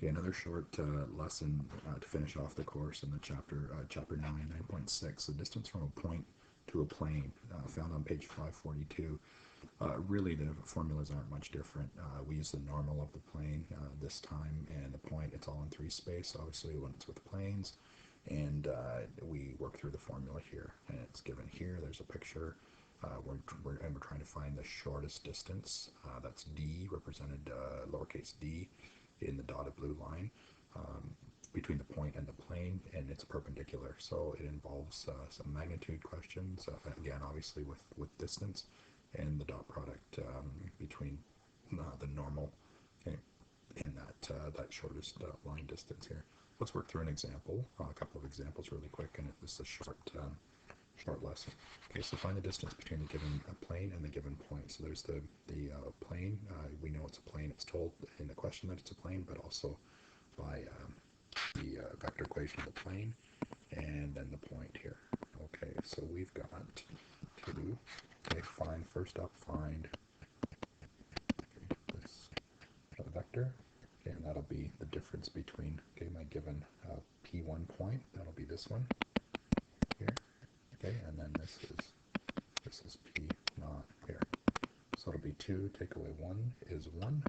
Okay, another short lesson to finish off the course in the chapter 9, 9.6, the distance from a point to a plane, found on page 542. Really, the formulas aren't much different. We use the normal of the plane this time, and the point, it's all in 3 space, obviously, when it's with planes. And we work through the formula here, and it's given here. There's a picture. We're trying to find the shortest distance. That's d, represented lowercase d, in the dotted blue line between the point and the plane, and it's perpendicular. So it involves some magnitude questions, again, obviously with distance, and the dot product between the normal, okay, and that shortest line distance here. Let's work through an example, a couple of examples really quick, and this is a short lesson. Okay, so find the distance between the given plane and the given point. So there's the plane. We know it's a plane. It's told in the question that it's a plane, but also by the vector equation of the plane, and then the point here. Okay, so we've got to do, find, first up, find this vector, okay, and that'll be the difference between, my given P1 point, that'll be this one here, okay, and then this is P naught here. So it'll be 2, take away 1 is 1,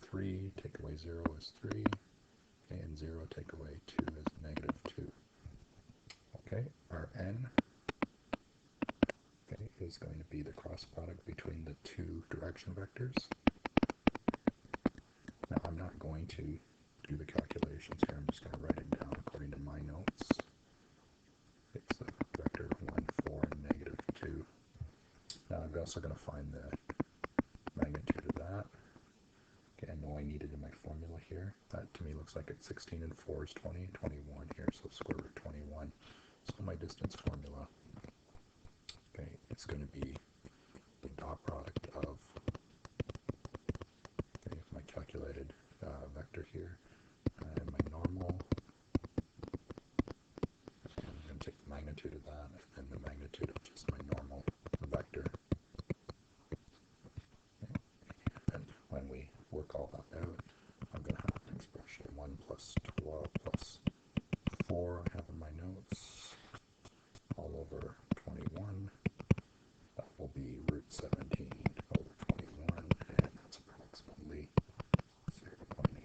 3, take away 0 is 3, okay, and 0, take away 2 is negative 2. Okay, our n, okay, is going to be the cross product between the 2 direction vectors. Now I'm not going to do the calculations here, I'm just going to write it down according to my notes. It's the vector 1, 4, and negative 2. Now I'm also going to find the magnitude of that. Okay, I know I need it in my formula here. That to me looks like it's 16 and 4 is 20, 21 here, so square root 21. So my distance formula, okay, it's going to be the dot product of, okay, my calculated vector here, and my normal, and I'm going to take the magnitude of that, and the magnitude of just my normal vector. Okay. And when we work all that out, I'm going to have an expression 1 plus 12 plus 4 I have in my notes, all over 21. That will be root 17 over 21, and that's approximately 0.899.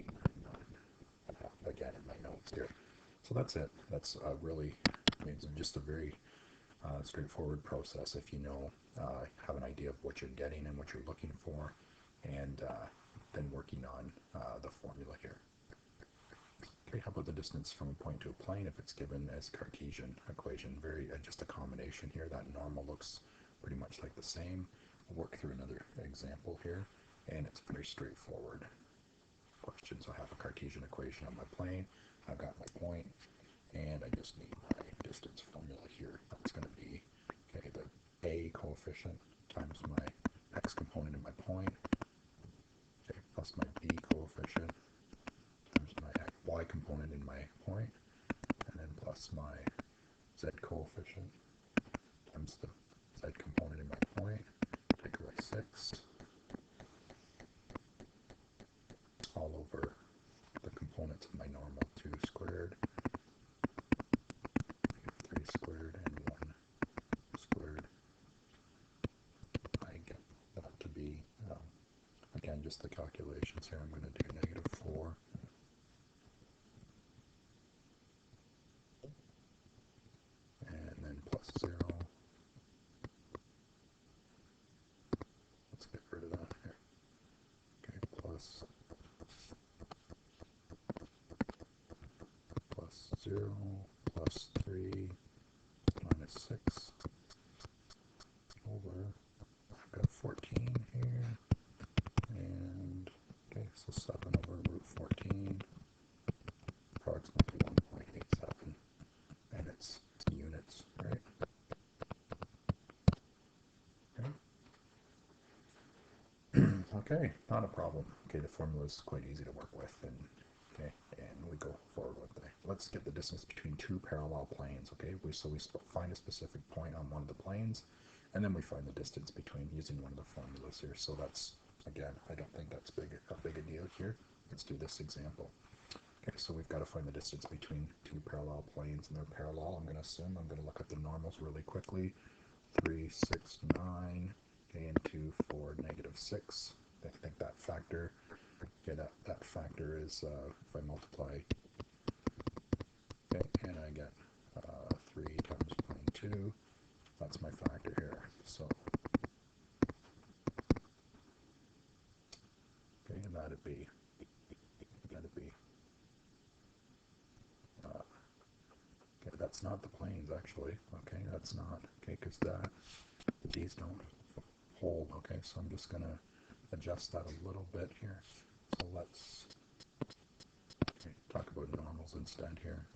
I have again in my notes here. So that's it. That's really, I mean, it's just a very straightforward process if you know, have an idea of what you're getting and what you're looking for, and then working on the formula here. Okay, how about the distance from a point to a plane if it's given as Cartesian equation? Very just a combination here. That normal looks pretty much like the same. We'll work through another example here, and it's very straightforward question. So I have a Cartesian equation on my plane. I've got my point, and I just need my distance formula here. That's going to be, okay, the a coefficient times my x component in my point, okay, plus my b coefficient times my y component in my point, and then plus my z coefficient times the z component in my point, take away 6, all over the components of my normal, 2 squared, 3 squared, and 1 squared. I get that to be, again, just the calculations here. I'm going to do negative 4, and then plus 0. Let's get rid of that here. Okay, plus 0, plus 3, minus 6, over, I've got 14 here, and, okay, so 7 over root 14, approximately 1.87, and it's units, right? Okay. Okay, not a problem. Okay, the formula is quite easy to work with, and okay, and we go forward with it. Let's get the distance between 2 parallel planes. Okay, so we find a specific point on one of the planes, and then we find the distance between using one of the formulas here. So that's, again, I don't think that's a big a deal here. It's let's do this example. Okay, so we've got to find the distance between two parallel planes, and they're parallel. I'm going to assume I'm going to look at the normals really quickly. 3, 6, 9, okay, and 2, 4, negative 6. I think that factor, okay, that factor is, if I multiply, okay, and I get 3 times plane 2, that's my factor here. So, okay, and that'd be, okay, that's not the planes actually, okay, that's not, okay, because these don't hold, okay, so I'm just going to adjust that a little bit here. So let's talk about normals instead here.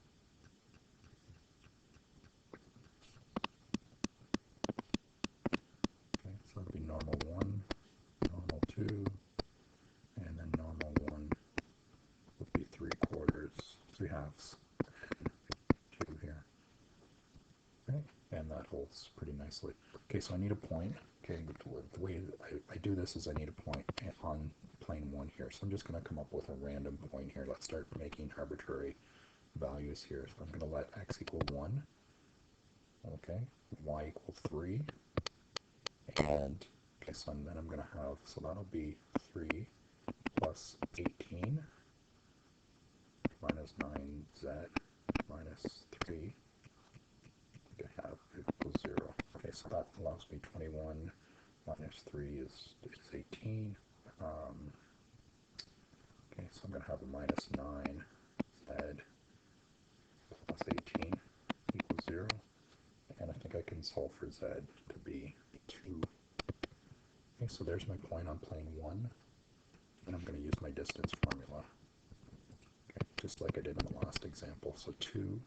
Okay, so it'd be normal 1, normal 2, and then normal 1 would be 3/4, 3/2, 2 here. Okay, and that holds pretty nicely. Okay, so I need a point. Okay, the way I do this is I need a point on plane 1 here. So I'm just going to come up with a random point here. Let's start making arbitrary values here. So I'm going to let x equal 1, okay, y equal 3, and okay, so then I'm going to have, so that'll be 3 plus 18 minus 9z minus 3 to have equals 0. Okay, so that allows me 21 minus 3 is 18. Okay, so I'm going to have a minus 9z plus 18 equals 0. And I think I can solve for z to be 2. Okay, so there's my point on plane 1. And I'm going to use my distance formula. Okay, just like I did in the last example. So 2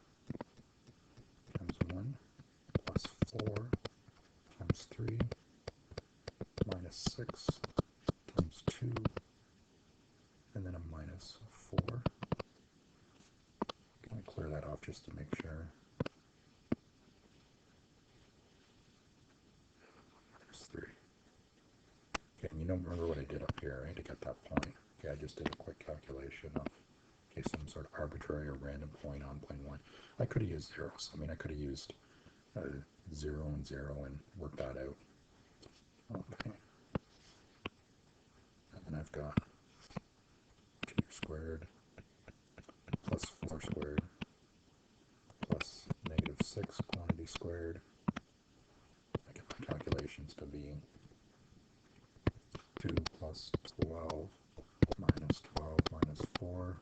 times 1 plus 4 times 3 minus 6 times 2, and then a minus 4. Can I clear that off just to make sure? There's 3. Okay, and you don't remember what I did up here, right, to get that point. Okay, I just did a quick calculation of, okay, some sort of arbitrary or random point on plane 1. I could have used zeros. I mean, I could have used 0 and 0 and worked that out. Okay. And then I've got 2 squared plus 4 squared plus negative 6 quantity squared. I get my calculations to be 2 plus 12 minus 12 minus 4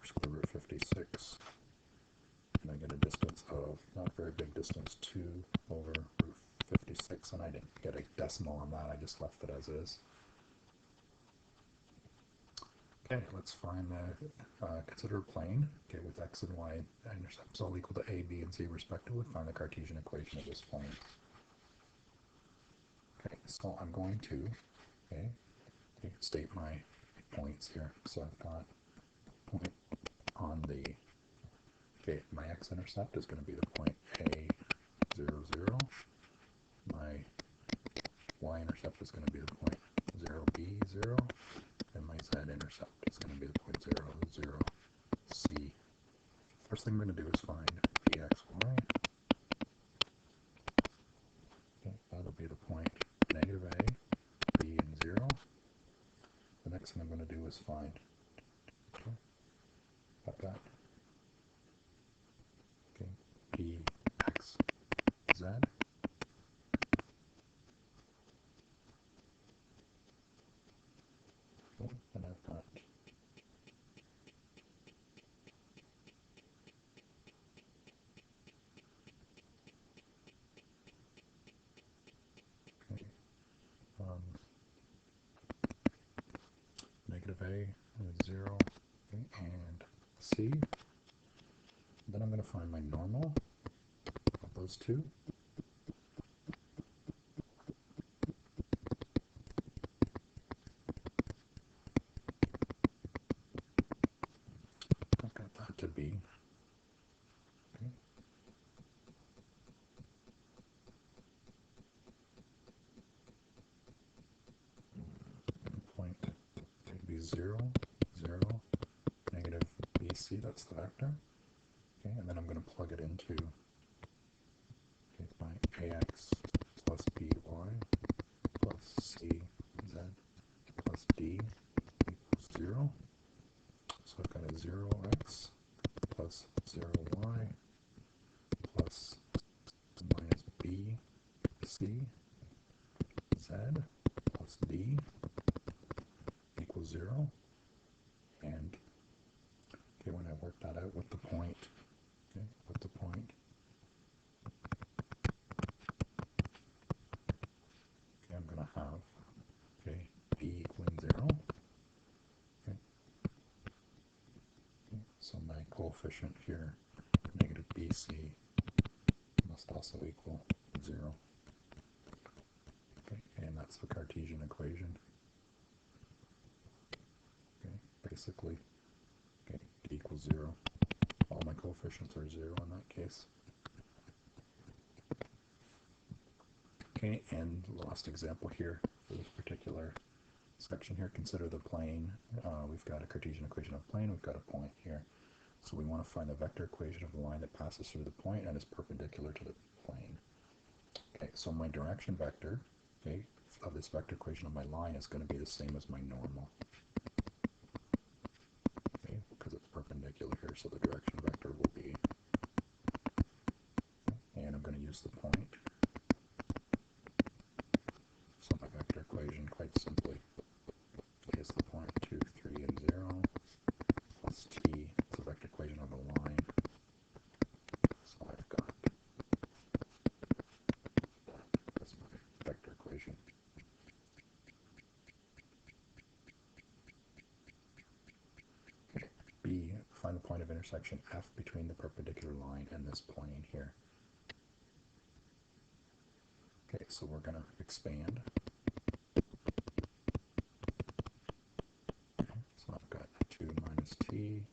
square root 56. And I get a distance of, not a very big distance, 2 over root 56. And I didn't get a decimal on that, I just left it as is. Okay, let's find the consider a plane, okay, with x and y intercepts all equal to a, b, and c respectively. Find the Cartesian equation of this plane. Okay, so I'm going to, okay, state my points here. So I've got point on the, okay, my x-intercept is going to be the point a, 0, 0. My y-intercept is going to be the point 0, b, 0. And my z-intercept is going to be the point 0, 0, c. First thing I'm going to do is find dx, y. Okay, that'll be the point negative a, b, and 0. The next thing I'm going to do is find, okay, got that, okay, dx, z. Okay, and I've got, okay, negative a, 0, okay, and c. Then I'm going to find my normal of those two. I've got that to be, okay, point to be 0, 0, negative BC, that's the vector. Okay, and then I'm going to plug it into my AX plus BY plus CZ plus D equals 0. So I've got a 0x plus 0y plus minus BC Z plus D equals 0. And okay, when I work that out with the point, okay, I'm going to have, okay, B equaling 0. Okay. So my coefficient here, negative BC, must also equal 0. Okay, and that's the Cartesian equation. Okay, basically, okay, D equals 0. All my coefficients are 0 in that case. Okay, and the last example here for this particular section here, consider the plane. We've got a Cartesian equation of plane, we've got a point here. So we want to find the vector equation of the line that passes through the point and is perpendicular to the plane. Okay, so my direction vector, okay, of this vector equation of my line is going to be the same as my normal. Okay, because it's perpendicular here, so the direction vector will be, and I'm going to use the point. So my vector equation, quite simply, is the point 2, 3, and 0 plus t. It's a vector equation of a line. So I've got that's my vector equation. Okay. B, find the point of intersection F between the perpendicular line and this plane here. Okay, so we're going to expand. So I've got 2 minus t,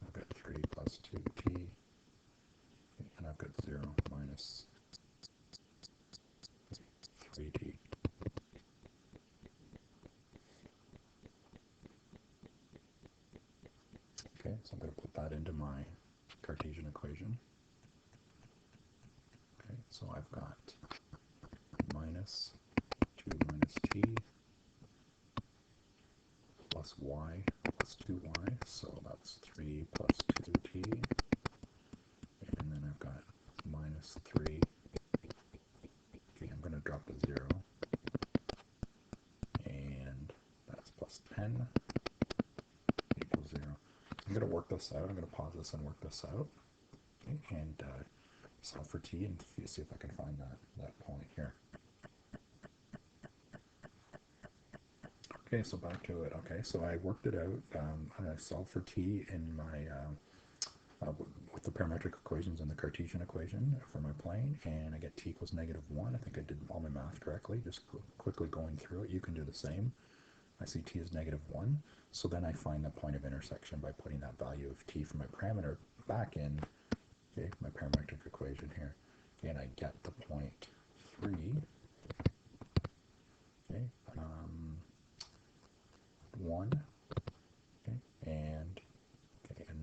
I've got 3 plus 2t, and I've got 0 minus 3t. Okay, so I'm going to put that into my Cartesian equation. Okay, so I've got minus 2 minus t plus y plus 2y, so that's 3 plus 2t, and then I've got minus 3. Okay, I'm going to drop the 0, and that's plus 10 equals 0. I'm going to work this out. I'm going to pause this and work this out, okay, and solve for t and see if I can find that point here. Okay, so back to it. Okay, so I worked it out. I solved for t in my with the parametric equations and the Cartesian equation for my plane, and I get t equals -1. I think I did all my math correctly. Just quickly going through it, you can do the same. I see t is -1, so then I find the point of intersection by putting that value of t for my parameter back in, okay, my parametric equation here, okay, and I get the point 3, okay, 1, okay, and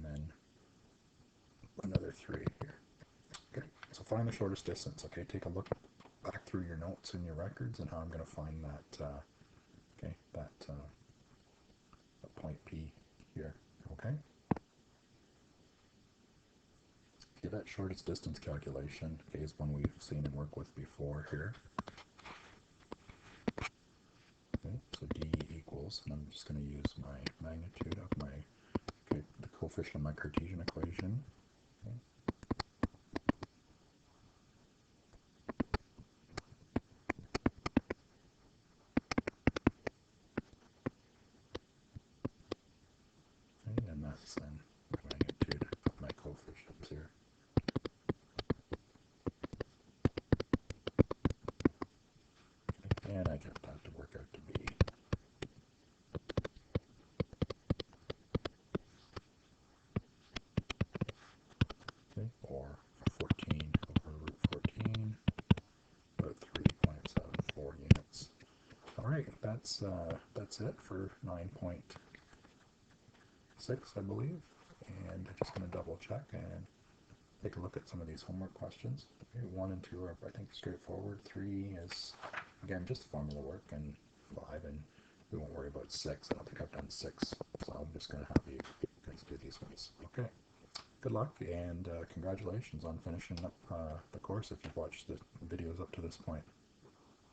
then another 3 here. Okay, so find the shortest distance. Okay, take a look back through your notes and your records and how I'm going to find that, that point P here. Okay. Okay, that shortest distance calculation, okay, is one we've seen and worked with before here. Okay, so D equals, and I'm just going to use my magnitude of my, okay, the coefficient of my Cartesian equation. Okay. Okay, and that's then the magnitude of my coefficients here. Okay, and I get that to work out to be or 14 over root 14, about 3.74 units. All right, that's it for 9.1. 6, I believe, and I'm just going to double check and take a look at some of these homework questions. Okay, 1 and 2 are, I think, straightforward. 3 is, again, just formula work, and 5, and we won't worry about 6. I don't think I've done 6, so I'm just going to have you guys do these ones. Okay, good luck, and congratulations on finishing up the course if you've watched the videos up to this point.